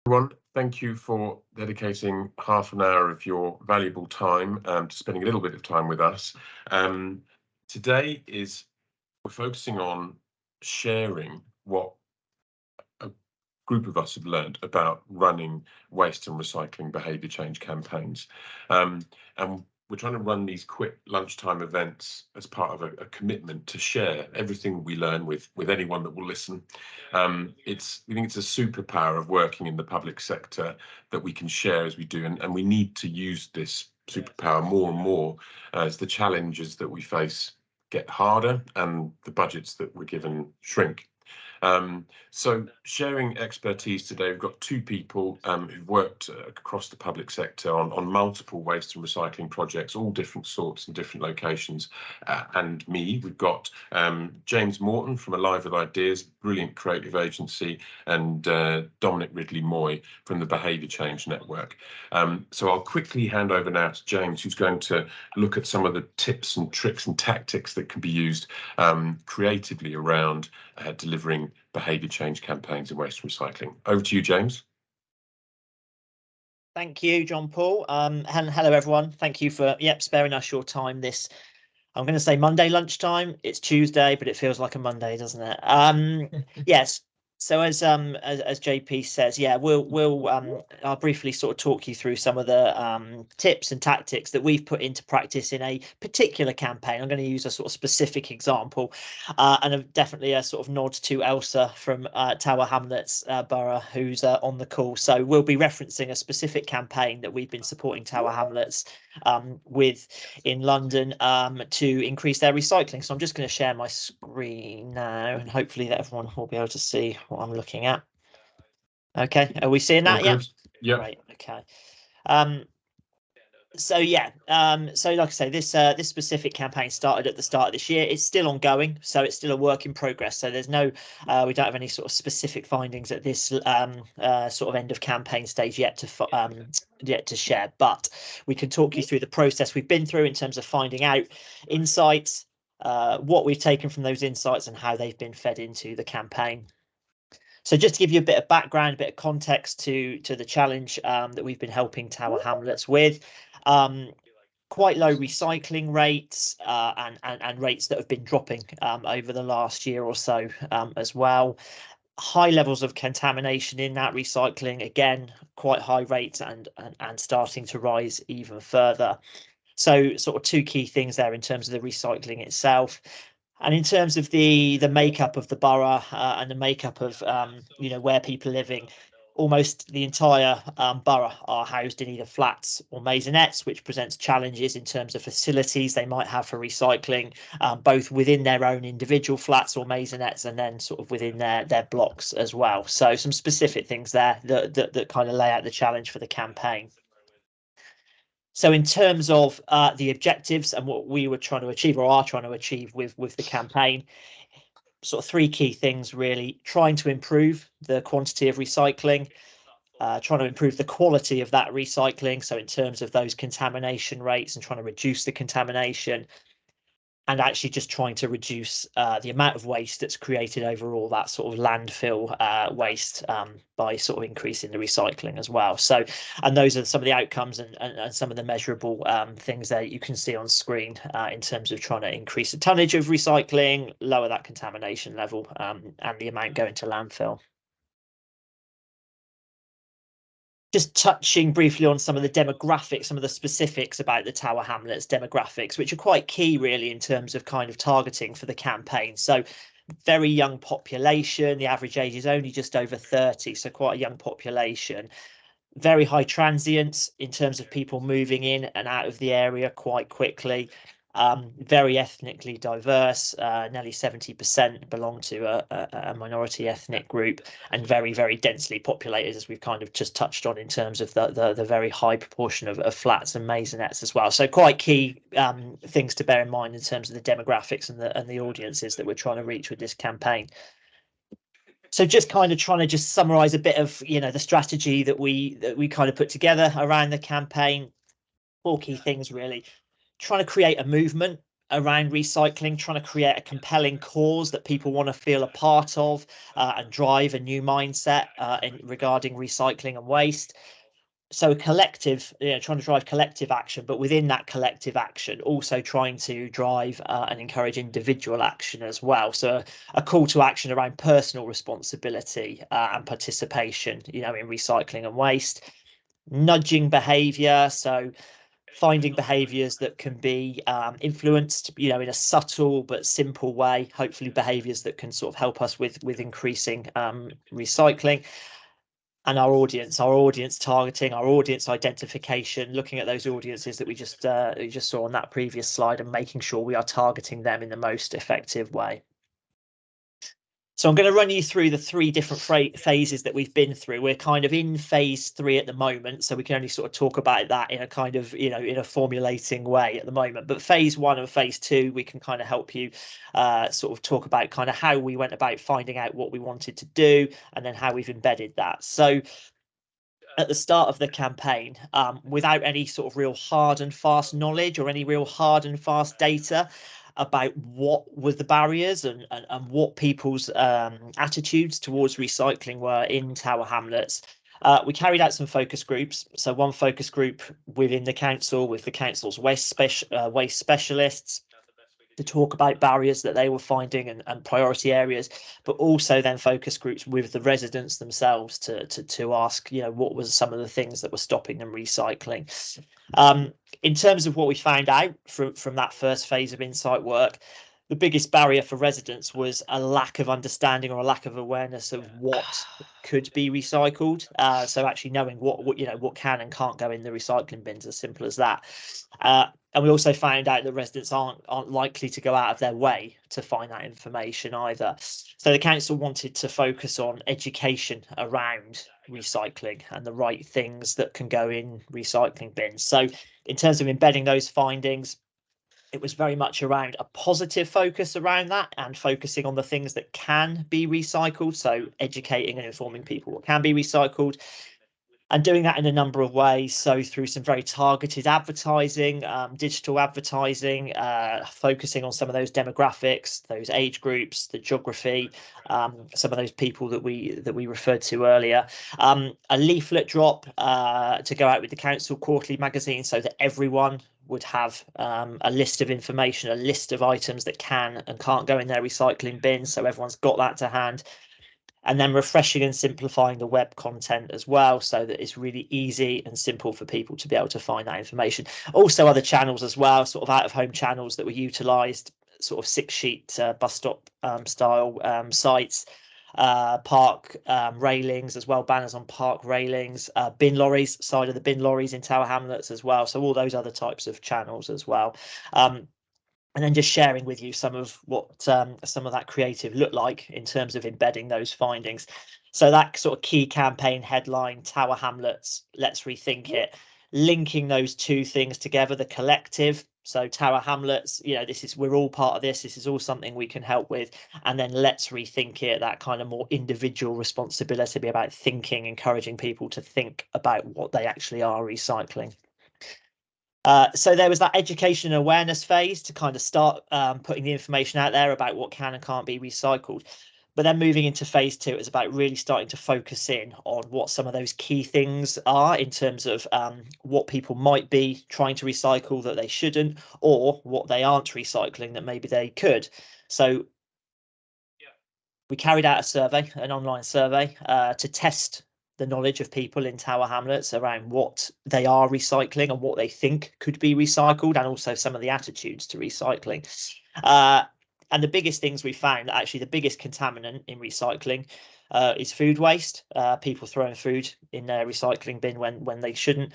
Everyone, thank you for dedicating half an hour of your valuable time to spending a little bit of time with us. Today we're focusing on sharing what a group of us have learned about running waste and recycling behaviour change campaigns. And we're trying to run these quick lunchtime events as part of a commitment to share everything we learn with anyone that will listen. We think it's a superpower of working in the public sector that we can share as we do, and we need to use this superpower more and more as the challenges that we face get harder and the budgets that we're given shrink. So sharing expertise today, we've got two people who've worked across the public sector on multiple waste and recycling projects, all different sorts and different locations. And me, we've got James Morton from Alive with Ideas, brilliant creative agency, and Dominic Ridley-Moy from the Behaviour Change Network. So I'll quickly hand over now to James, who's going to look at some of the tips and tricks and tactics that can be used creatively around delivering behaviour change campaigns in waste recycling. Over to you, James. Thank you, John Paul. Hello, everyone. Thank you for sparing us your time this, I'm going to say Monday lunchtime. It's Tuesday, but it feels like a Monday, doesn't it? Yes. So as JP says, I'll briefly sort of talk you through some of the tips and tactics that we've put into practice in a particular campaign. I'm going to use a sort of specific example, and definitely a sort of nod to Elsa from Tower Hamlets Borough, who's on the call. So we'll be referencing a specific campaign that we've been supporting Tower Hamlets with in London to increase their recycling. So I'm just going to share my screen now, and hopefully that everyone will be able to see what I'm looking at. Okay, are we seeing that? Yeah. Right. Okay. So like I say, this specific campaign started at the start of this year. It's still ongoing, so it's still a work in progress. So there's no, we don't have any sort of specific findings at this sort of end of campaign stage yet to share. But we can talk you through the process we've been through in terms of finding out insights, what we've taken from those insights, and how they've been fed into the campaign. So just to give you a bit of background, a bit of context to the challenge that we've been helping Tower Hamlets with, quite low recycling rates and rates that have been dropping over the last year or so as well. High levels of contamination in that recycling, again, quite high rates and starting to rise even further. So sort of two key things there in terms of the recycling itself. And in terms of the makeup of the borough and the makeup of where people are living, almost the entire borough are housed in either flats or maisonettes, which presents challenges in terms of facilities they might have for recycling, both within their own individual flats or maisonettes and then sort of within their blocks as well. So some specific things there that kind of lay out the challenge for the campaign. So in terms of the objectives and what we were trying to achieve or are trying to achieve with the campaign, sort of three key things really: trying to improve the quantity of recycling, trying to improve the quality of that recycling, so in terms of those contamination rates and trying to reduce the contamination, and actually just trying to reduce the amount of waste that's created overall, that sort of landfill waste, by sort of increasing the recycling as well. So, and those are some of the outcomes and some of the measurable things that you can see on screen in terms of trying to increase the tonnage of recycling, lower that contamination level, and the amount going to landfill. Just touching briefly on some of the demographics, some of the specifics about the Tower Hamlets demographics, which are quite key really in terms of kind of targeting for the campaign. So very young population, the average age is only just over 30, so quite a young population. Very high transience in terms of people moving in and out of the area quite quickly. Very ethnically diverse, nearly 70% belong to a minority ethnic group, and very, very densely populated, as we've kind of just touched on in terms of the very high proportion of flats and maisonettes as well. So quite key things to bear in mind in terms of the demographics and the audiences that we're trying to reach with this campaign. So just kind of trying to just summarize a bit of the strategy that we kind of put together around the campaign. Four key things really: trying to create a movement around recycling, trying to create a compelling cause that people want to feel a part of, and drive a new mindset regarding recycling and waste. So a collective, trying to drive collective action, but within that collective action, also trying to drive and encourage individual action as well. So a call to action around personal responsibility and participation, in recycling and waste. Nudging behaviour, so finding behaviours that can be influenced, in a subtle but simple way. Hopefully, behaviours that can sort of help us with increasing recycling. And our audience targeting, our audience identification, looking at those audiences that we just saw on that previous slide, and making sure we are targeting them in the most effective way. So I'm going to run you through the 3 different phases that we've been through. We're kind of in phase 3 at the moment, so we can only sort of talk about that in a kind of, in a formulating way at the moment. But phase 1 and phase 2, we can kind of help you sort of talk about kind of how we went about finding out what we wanted to do, and then how we've embedded that. So at the start of the campaign, without any sort of real hard and fast knowledge or any real hard and fast data about what were the barriers and what people's attitudes towards recycling were in Tower Hamlets, we carried out some focus groups. So one focus group within the council with the council's waste specialists, to talk about barriers that they were finding and priority areas, but also then focus groups with the residents themselves to ask, what was some of the things that were stopping them recycling. In terms of what we found out from that first phase of insight work, the biggest barrier for residents was a lack of understanding or a lack of awareness of what could be recycled. So actually knowing what can and can't go in the recycling bins, as simple as that. And we also found out that residents aren't likely to go out of their way to find that information either. So the council wanted to focus on education around recycling and the right things that can go in recycling bins. So in terms of embedding those findings, it was very much around a positive focus around that, and focusing on the things that can be recycled. So educating and informing people what can be recycled, and doing that in a number of ways. So through some very targeted advertising, digital advertising, focusing on some of those demographics, those age groups, the geography, some of those people that we referred to earlier. A leaflet drop to go out with the council quarterly magazine, so that everyone would have a list of information, a list of items that can and can't go in their recycling bin, so everyone's got that to hand. And then refreshing and simplifying the web content as well, so that it's really easy and simple for people to be able to find that information. Also other channels as well, sort of out-of-home channels that were utilised, sort of 6-sheet bus stop style sites, park railings as well, banners on park railings, bin lorries, side of the bin lorries in Tower Hamlets as well. So all those other types of channels as well. And then just sharing with you some of what some of that creative looked like in terms of embedding those findings. So that sort of key campaign headline, Tower Hamlets, let's rethink it, linking those 2 things together, the collective. So Tower Hamlets, we're all part of this. This is all something we can help with. And then let's rethink it, that kind of more individual responsibility about thinking, encouraging people to think about what they actually are recycling. So there was that education and awareness phase to kind of start putting the information out there about what can and can't be recycled. But then moving into phase 2, it's about really starting to focus in on what some of those key things are in terms of what people might be trying to recycle that they shouldn't, or what they aren't recycling that maybe they could. So we carried out a survey, an online survey, to test the knowledge of people in Tower Hamlets around what they are recycling and what they think could be recycled, and also some of the attitudes to recycling. And the biggest things we found, actually the biggest contaminant in recycling is food waste, people throwing food in their recycling bin when they shouldn't.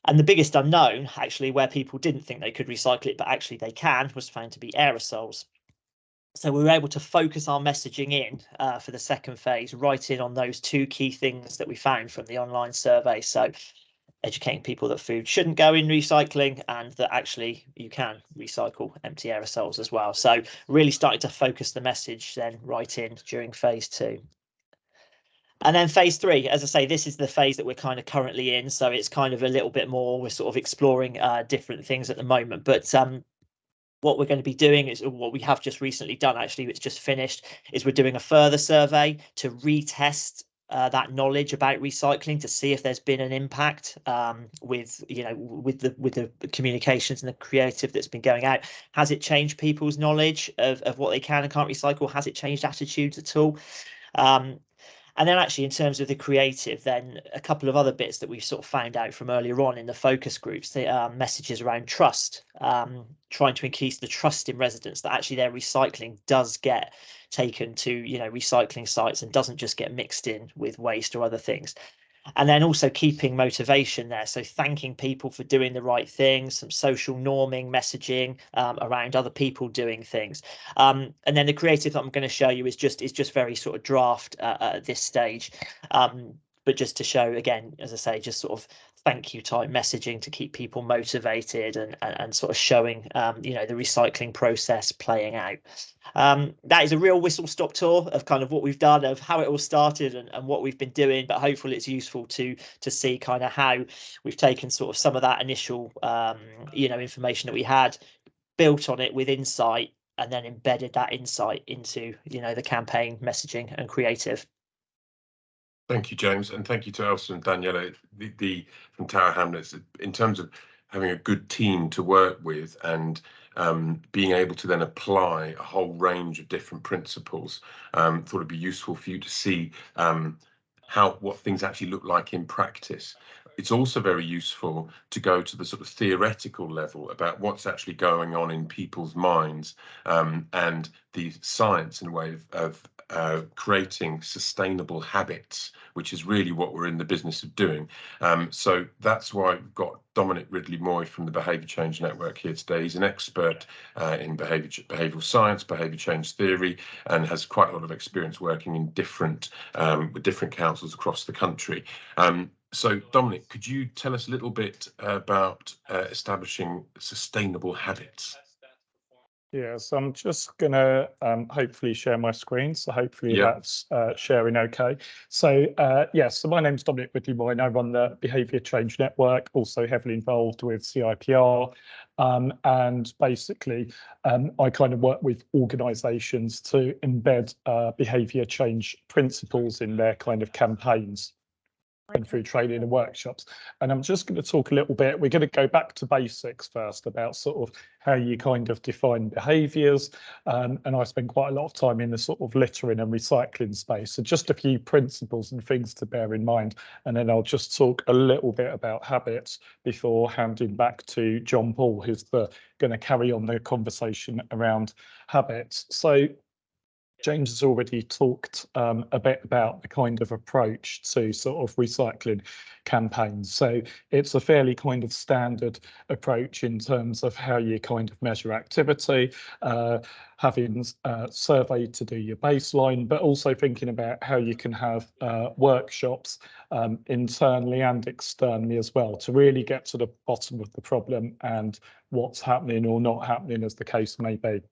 And the biggest unknown, actually, where people didn't think they could recycle it, but actually they can, was found to be aerosols. So we were able to focus our messaging in for the second phase, right in on those 2 key things that we found from the online survey. So educating people that food shouldn't go in recycling, and that actually you can recycle empty aerosols as well. So really starting to focus the message then right in during phase 2. And then phase 3, as I say, this is the phase that we're kind of currently in. So it's kind of a little bit more, we're sort of exploring different things at the moment. But what we're going to be doing is what we have just recently done, actually, it's just finished, is we're doing a further survey to retest that knowledge about recycling to see if there's been an impact with the communications and the creative that's been going out. Has it changed people's knowledge of what they can and can't recycle? Has it changed attitudes at all? And then actually in terms of the creative, then a couple of other bits that we've sort of found out from earlier on in the focus groups, the messages around trust, trying to increase the trust in residents that actually their recycling does get taken to, recycling sites and doesn't just get mixed in with waste or other things. And then also keeping motivation there. So thanking people for doing the right things, some social norming messaging around other people doing things. And then the creative that I'm going to show you is just very sort of draft at this stage. But just to show, again, as I say, just sort of thank you type messaging to keep people motivated and sort of showing, the recycling process playing out. That is a real whistle stop tour of kind of what we've done, of how it all started and what we've been doing, but hopefully it's useful to see kind of how we've taken sort of some of that initial information that we had, built on it with insight, and then embedded that insight into the campaign messaging and creative. Thank you, James, and thank you to Elsa and Daniela from Tower Hamlets. In terms of having a good team to work with and being able to then apply a whole range of different principles, thought it'd be useful for you to see what things actually look like in practice. It's also very useful to go to the sort of theoretical level about what's actually going on in people's minds, and the science in a way of creating sustainable habits, which is really what we're in the business of doing. So that's why we've got Dominic Ridley-Moy from the Behaviour Change Network here today. He's an expert in behavioural science, behaviour change theory, and has quite a lot of experience working in with different councils across the country. So Dominic, could you tell us a little bit about establishing sustainable habits? Yeah, so I'm just going to hopefully share my screen. So hopefully that's sharing okay. So so my name's Dominic Ridley-Moy and I run the Behaviour Change Network, also heavily involved with CIPR. And basically, I kind of work with organisations to embed behaviour change principles in their kind of campaigns and through training and workshops. And I'm just going to talk a little bit, we're going to go back to basics first about sort of how you kind of define behaviours. And I spend quite a lot of time in the sort of littering and recycling space. So just a few principles and things to bear in mind. And then I'll just talk a little bit about habits before handing back to John Paul, who's going to carry on the conversation around habits. So James has already talked a bit about the kind of approach to sort of recycling campaigns. So it's a fairly kind of standard approach in terms of how you kind of measure activity, having a survey to do your baseline, but also thinking about how you can have workshops internally and externally as well to really get to the bottom of the problem and what's happening or not happening as the case may be.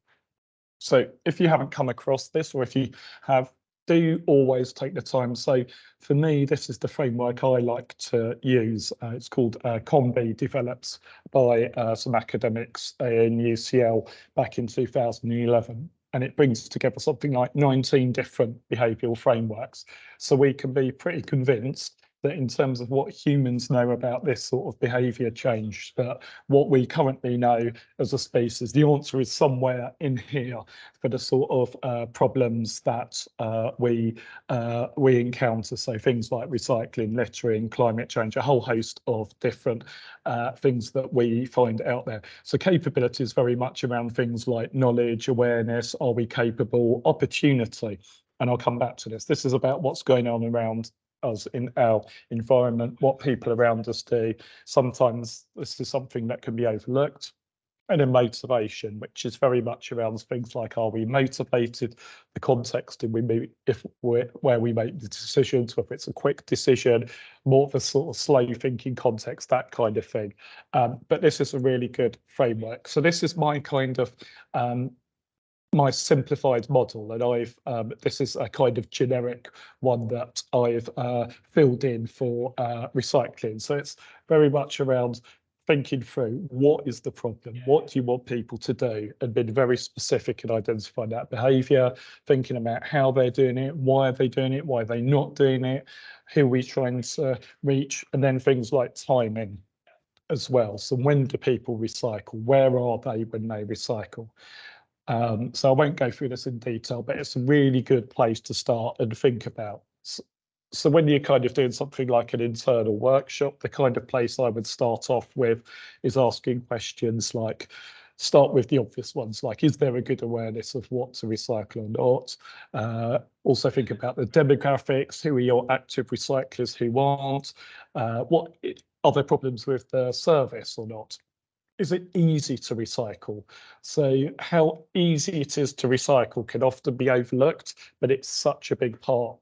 So if you haven't come across this, or if you have, do always take the time. So for me, this is the framework I like to use. It's called COMBI, developed by some academics in UCL back in 2011. And it brings together something like 19 different behavioural frameworks. So we can be pretty convinced that in terms of what humans know about this sort of behaviour change, that what we currently know as a species, the answer is somewhere in here for the sort of problems that we encounter. So things like recycling, littering, climate change, a whole host of different things that we find out there. So capability is very much around things like knowledge, awareness, are we capable, opportunity. And I'll come back to this. This is about what's going on around us in our environment, what people around us do. Sometimes this is something that can be overlooked. And then motivation, which is very much around things like, are we motivated, the context where we make the decisions, whether it's a quick decision, more of a sort of slow thinking context, that kind of thing. But this is a really good framework. So this is my kind of my simplified model, and this is a kind of generic one that I've filled in for recycling. So it's very much around thinking through what is the problem, what do you want people to do, and being very specific in identifying that behaviour, thinking about how they're doing it, why are they doing it, why are they not doing it, who are we trying to reach, and then things like timing as well. So when do people recycle? Where are they when they recycle? So I won't go through this in detail, but it's a really good place to start and think about. So when you're kind of doing something like an internal workshop, the kind of place I would start off with is asking questions like, start with the obvious ones, like, is there a good awareness of what to recycle or not? Also think about the demographics, who are your active recyclers, who aren't? What are there problems with the service or not? Is it easy to recycle? So how easy it is to recycle can often be overlooked, but it's such a big part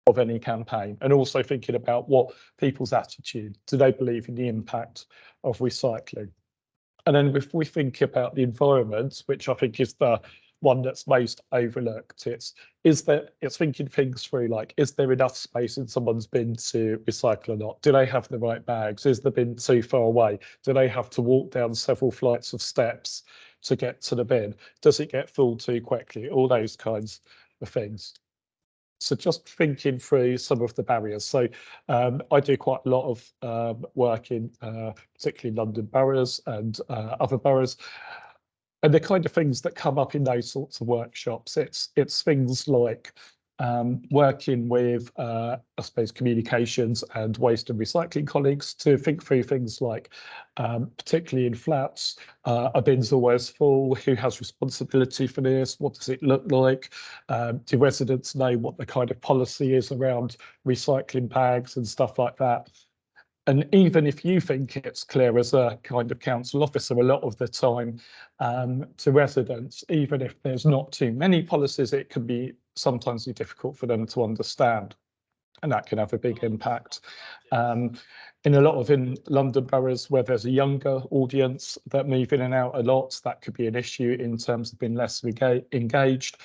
of any campaign. And also thinking about what people's attitude, do they believe in the impact of recycling? And then if we think about the environment, which I think is the one that's most overlooked, it's thinking things through, like, is there enough space in someone's bin to recycle or not? Do they have the right bags? Is the bin too far away? Do they have to walk down several flights of steps to get to the bin? Does it get full too quickly? All those kinds of things. So just thinking through some of the barriers. So I do quite a lot of work in particularly London boroughs and other boroughs. And the kind of things that come up in those sorts of workshops, it's things like working with, I suppose, communications and waste and recycling colleagues to think through things like, particularly in flats, are bins always full? Who has responsibility for this? What does it look like? Do residents know what the kind of policy is around recycling bags and stuff like that? And even if you think it's clear as a kind of council officer, a lot of the time to residents, even if there's not too many policies, it can be sometimes difficult for them to understand, and that can have a big impact. In a lot of London boroughs where there's a younger audience that move in and out a lot, that could be an issue in terms of being less engaged.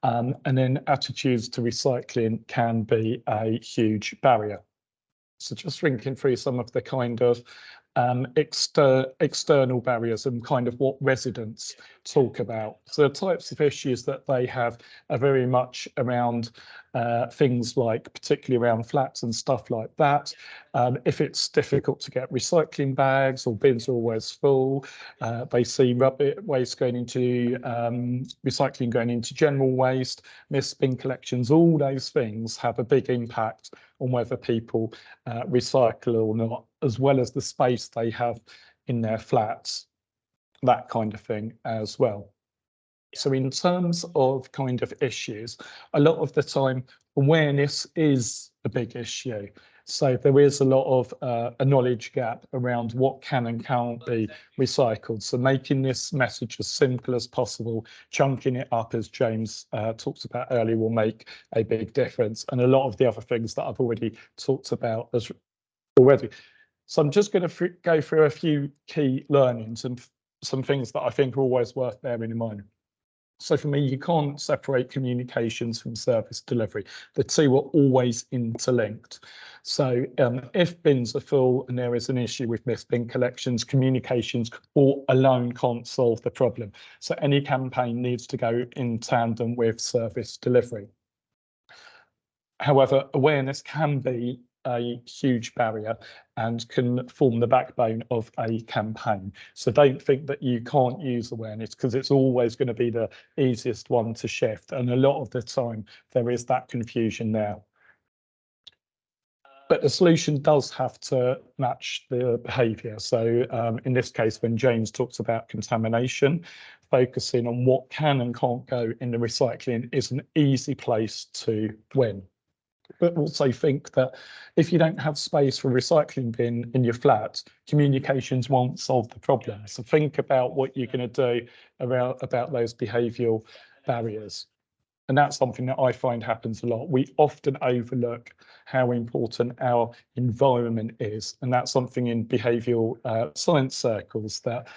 And then attitudes to recycling can be a huge barrier. So just thinking through some of the kind of external barriers and kind of what residents talk about. So the types of issues that they have are very much around things like, particularly around flats and stuff like that. If it's difficult to get recycling bags or bins are always full, they see rubbish waste going into recycling going into general waste, missed bin collections, all those things have a big impact on whether people recycle or not, as well as the space they have in their flats, that kind of thing as well. So in terms of kind of issues, a lot of the time awareness is a big issue. So there is a lot of a knowledge gap around what can and can't be recycled. So making this message as simple as possible, chunking it up, as James talked about earlier, will make a big difference. And a lot of the other things that I've already talked about already. So I'm just going to go through a few key learnings and some things that I think are always worth bearing in mind. So for me, you can't separate communications from service delivery. The two are always interlinked. So if bins are full and there is an issue with missed bin collections, communications all alone can't solve the problem. So any campaign needs to go in tandem with service delivery. However, awareness can be a huge barrier and can form the backbone of a campaign. So don't think that you can't use awareness, because it's always going to be the easiest one to shift. And a lot of the time there is that confusion there. But the solution does have to match the behaviour. So in this case, when James talks about contamination, focusing on what can and can't go in the recycling is an easy place to win. But also think that if you don't have space for a recycling bin in your flat, communications won't solve the problem. So think about what you're going to do about those behavioural barriers. And that's something that I find happens a lot. We often overlook how important our environment is. And that's something in behavioural science circles that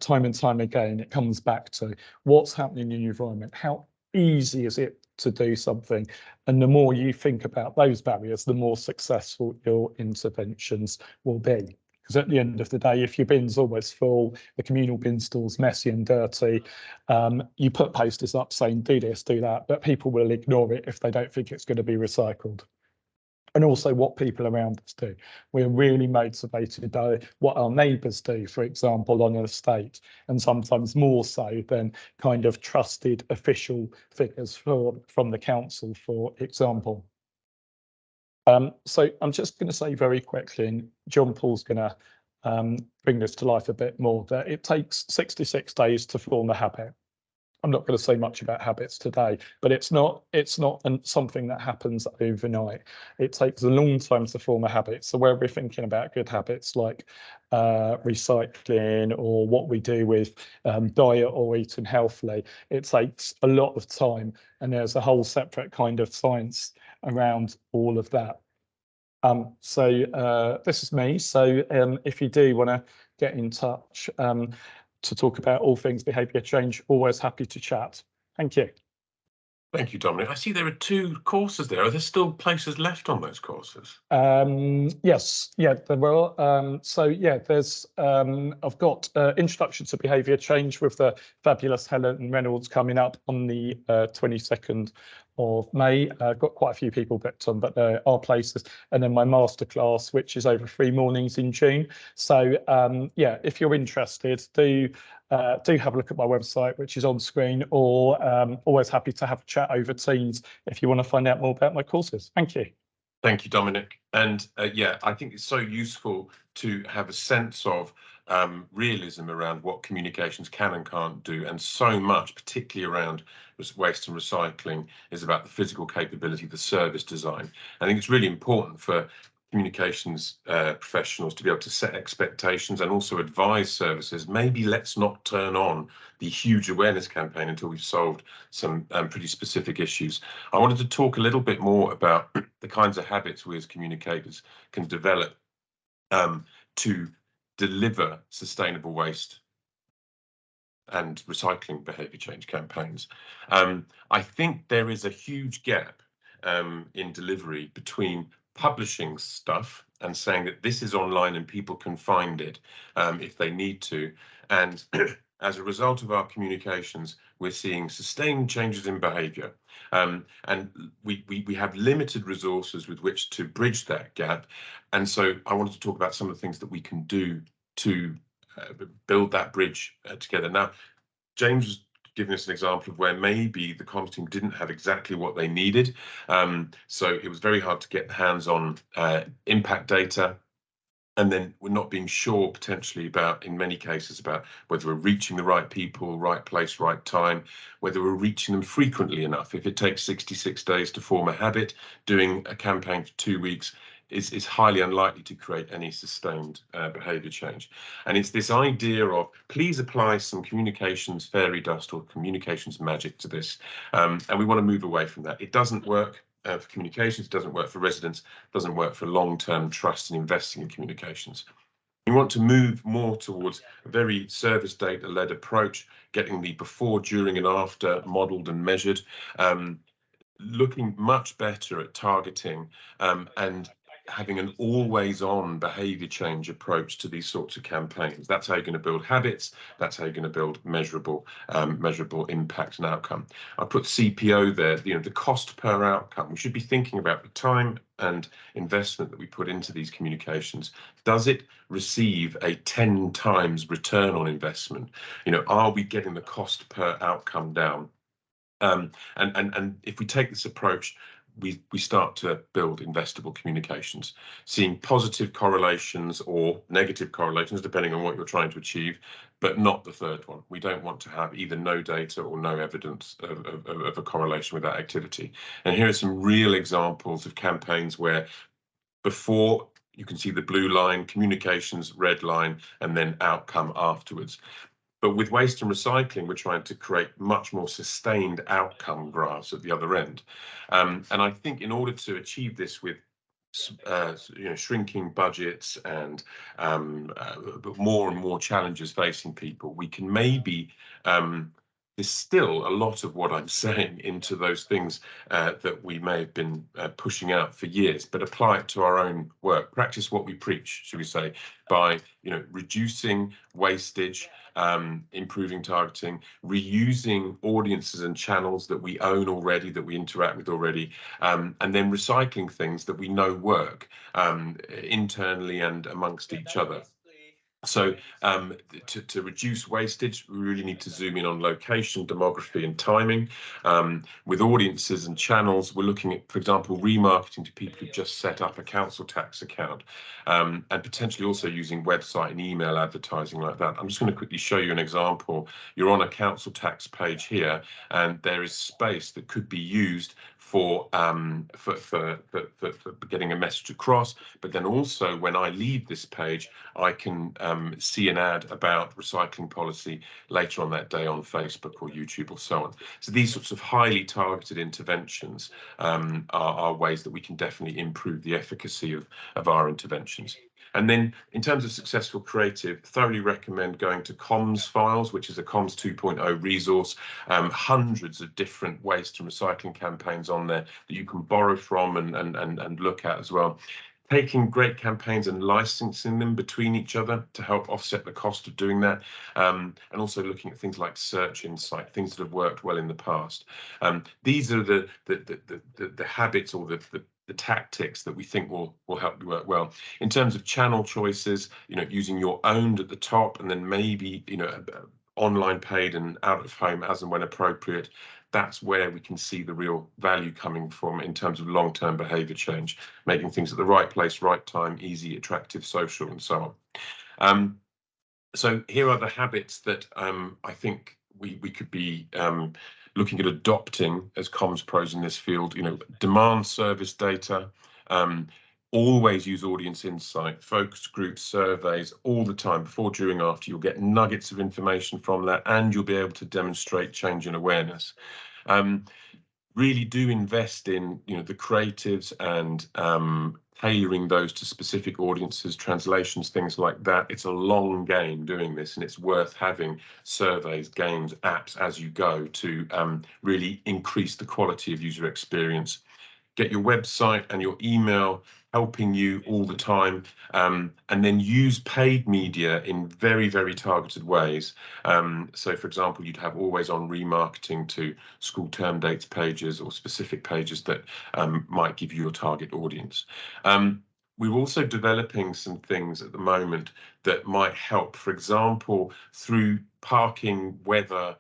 time and time again, it comes back to what's happening in your environment. How easy is it to do something? And the more you think about those barriers, the more successful your interventions will be. Because at the end of the day, if your bin's always full, the communal bin store's messy and dirty, you put posters up saying do this, do that, but people will ignore it if they don't think it's going to be recycled. And also what people around us do. We're really motivated by what our neighbours do, for example, on an estate, and sometimes more so than kind of trusted official figures from the council, for example. So I'm just going to say very quickly, and John Paul's going to bring this to life a bit more, that it takes 66 days to form a habit. I'm not going to say much about habits today, but it's not something that happens overnight. It takes a long time to form a habit. So where we're thinking about good habits like recycling or what we do with diet or eating healthily, it takes a lot of time, and there's a whole separate kind of science around all of that. So this is me. So if you do want to get in touch to talk about all things behaviour change, always happy to chat. Thank you. Thank you, Dominic. I see there are 2 courses there. Are there still places left on those courses? Yes, yeah, there will. So yeah, there's I've got Introduction to Behaviour Change with the fabulous Helen Reynolds coming up on the 22nd of May. I've got quite a few people booked on, but there are places. And then my masterclass, which is over 3 mornings in June. So yeah, if you're interested, do have a look at my website, which is on screen, or always happy to have a chat over Teams if you want to find out more about my courses. Thank you. Thank you, Dominic. And yeah, I think it's so useful to have a sense of realism around what communications can and can't do. And so much, particularly around waste and recycling, is about the physical capability, the service design. I think it's really important for communications professionals to be able to set expectations and also advise services. Maybe let's not turn on the huge awareness campaign until we've solved some pretty specific issues. I wanted to talk a little bit more about the kinds of habits we as communicators can develop to deliver sustainable waste and recycling behaviour change campaigns. I think there is a huge gap in delivery between publishing stuff and saying that this is online and people can find it if they need to. And as a result of our communications, we're seeing sustained changes in behaviour. And we have limited resources with which to bridge that gap. And so I wanted to talk about some of the things that we can do to build that bridge together. Now, James was giving us an example of where maybe the comms team didn't have exactly what they needed. So it was very hard to get hands on impact data. And then we're not being sure potentially about, in many cases, about whether we're reaching the right people, right place, right time, whether we're reaching them frequently enough. If it takes 66 days to form a habit, doing a campaign for 2 weeks is highly unlikely to create any sustained behaviour change. And it's this idea of please apply some communications fairy dust or communications magic to this. And we want to move away from that. It doesn't work for communications, it doesn't work for residents, it doesn't work for long-term trust and investing in communications. We want to move more towards a very service data-led approach, getting the before, during and after modelled and measured, looking much better at targeting and having an always-on behaviour change approach to these sorts of campaigns. That's how you're going to build habits. That's how you're going to build measurable impact and outcome. I put CPO there, the cost per outcome. We should be thinking about the time and investment that we put into these communications. Does it receive a 10 times return on investment? Are we getting the cost per outcome down? And if we take this approach, we start to build investable communications, seeing positive correlations or negative correlations, depending on what you're trying to achieve, but not the third one. We don't want to have either no data or no evidence of a correlation with that activity. And here are some real examples of campaigns where before, you can see the blue line, communications, red line, and then outcome afterwards. But with waste and recycling, we're trying to create much more sustained outcome graphs at the other end. And I think in order to achieve this with shrinking budgets and more and more challenges facing people, we can maybe there's still a lot of what I'm saying into those things that we may have been pushing out for years, but apply it to our own work. Practice what we preach, should we say, by reducing wastage, improving targeting, reusing audiences and channels that we own already, that we interact with already, and then recycling things that we know work internally and amongst each other. So to reduce wastage, we really need to zoom in on location, demography and timing. With audiences and channels, we're looking at, for example, remarketing to people who've just set up a council tax account, and potentially also using website and email advertising like that. I'm just going to quickly show you an example. You're on a council tax page here, and there is space that could be used for getting a message across, but then also when I leave this page, I can see an ad about recycling policy later on that day on Facebook or YouTube or so on. So these sorts of highly targeted interventions are ways that we can definitely improve the efficacy of our interventions. And then in terms of successful creative, thoroughly recommend going to Comms Files, which is a Comms 2.0 resource, hundreds of different waste and recycling campaigns on there that you can borrow from and look at as well. Taking great campaigns and licensing them between each other to help offset the cost of doing that, and also looking at things like search insight, things that have worked well in the past. These are the habits or the tactics that we think will help you work well. In terms of channel choices, using your owned at the top, and then maybe online paid and out of home as and when appropriate. That's where we can see the real value coming from in terms of long-term behaviour change, making things at the right place, right time, easy, attractive, social, and so on. So here are the habits that I think we could be looking at adopting as comms pros in this field. Demand service data, always use audience insight, focus groups, surveys all the time, before, during, after. You'll get nuggets of information from that, and you'll be able to demonstrate change and awareness. Really do invest in the creatives and tailoring those to specific audiences, translations, things like that. It's a long game doing this, and it's worth having surveys, games, apps as you go to really increase the quality of user experience. Get your website and your email helping you all the time, and then use paid media in very, very targeted ways. So, for example, you'd have always on remarketing to school term dates pages or specific pages that might give you your target audience. We're also developing some things at the moment that might help. For example, through parking, weather,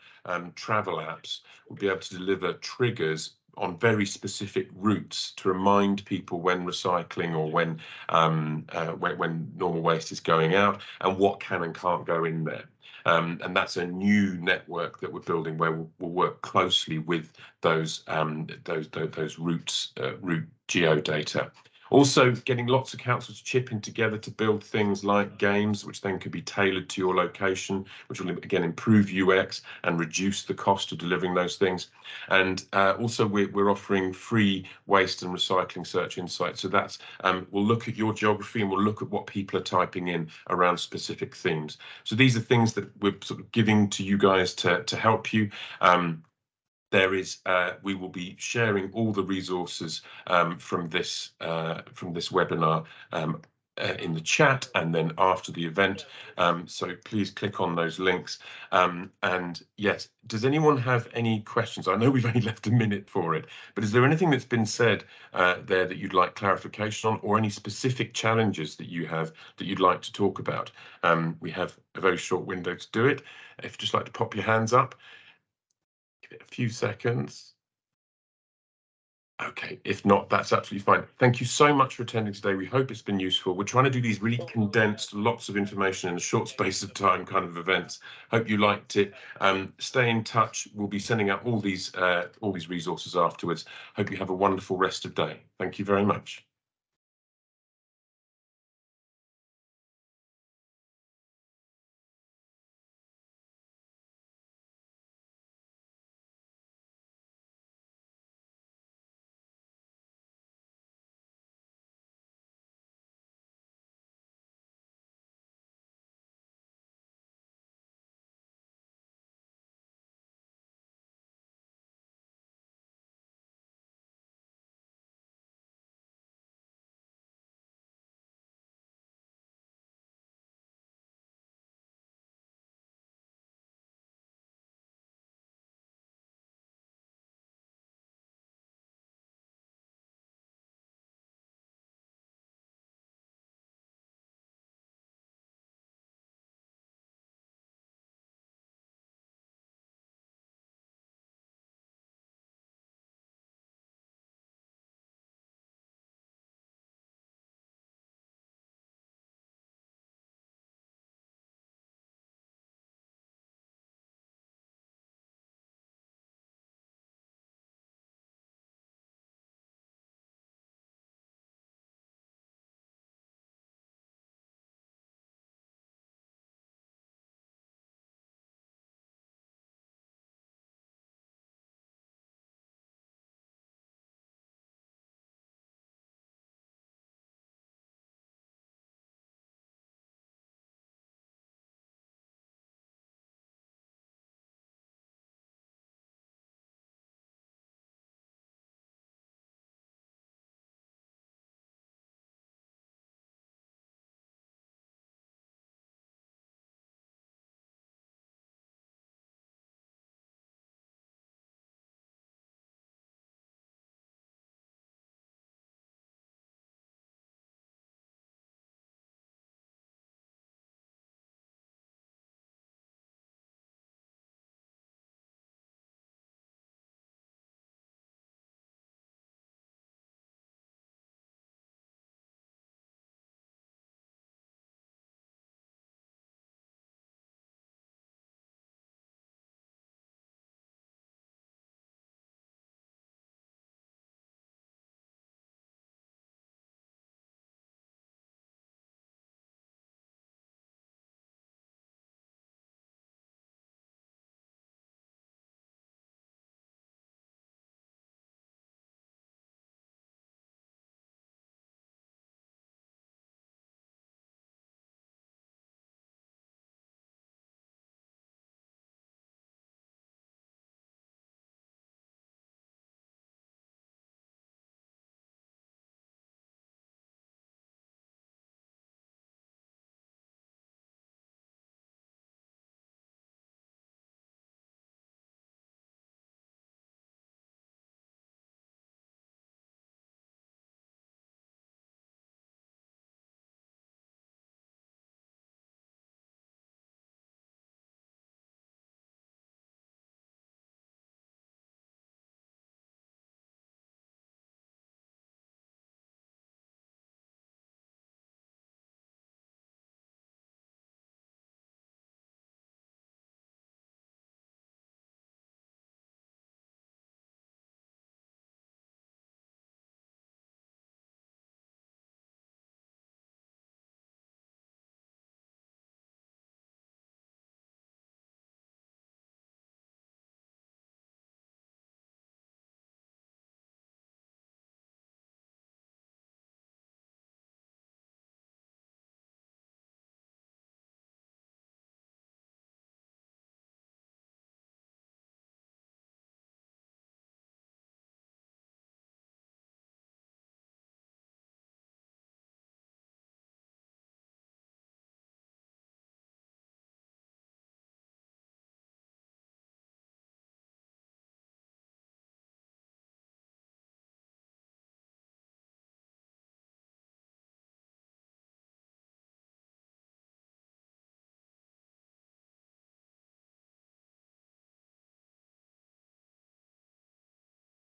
travel apps, we'll be able to deliver triggers on very specific routes to remind people when recycling or when normal waste is going out, and what can and can't go in there. And that's a new network that we're building, where we'll work closely with those routes, route geodata. Also, getting lots of councils chipping together to build things like games, which then could be tailored to your location, which will again improve UX and reduce the cost of delivering those things. And also, we're offering free waste and recycling search insights. So that's we'll look at your geography, and we'll look at what people are typing in around specific themes. So these are things that we're sort of giving to you guys to help you. We will be sharing all the resources from this webinar in the chat, and then after the event. So please click on those links. And yes, does anyone have any questions? I know we've only left a minute for it, but is there anything that's been said there that you'd like clarification on, or any specific challenges that you have that you'd like to talk about? We have a very short window to do it. If you'd just like to pop your hands up. A few seconds. Okay, if not, that's absolutely fine. Thank you so much for attending today. We hope it's been useful. We're trying to do these really condensed, lots of information in a short space of time kind of events. Hope you liked it. Stay in touch. We'll be sending out all these resources afterwards. Hope you have a wonderful rest of day. Thank you very much.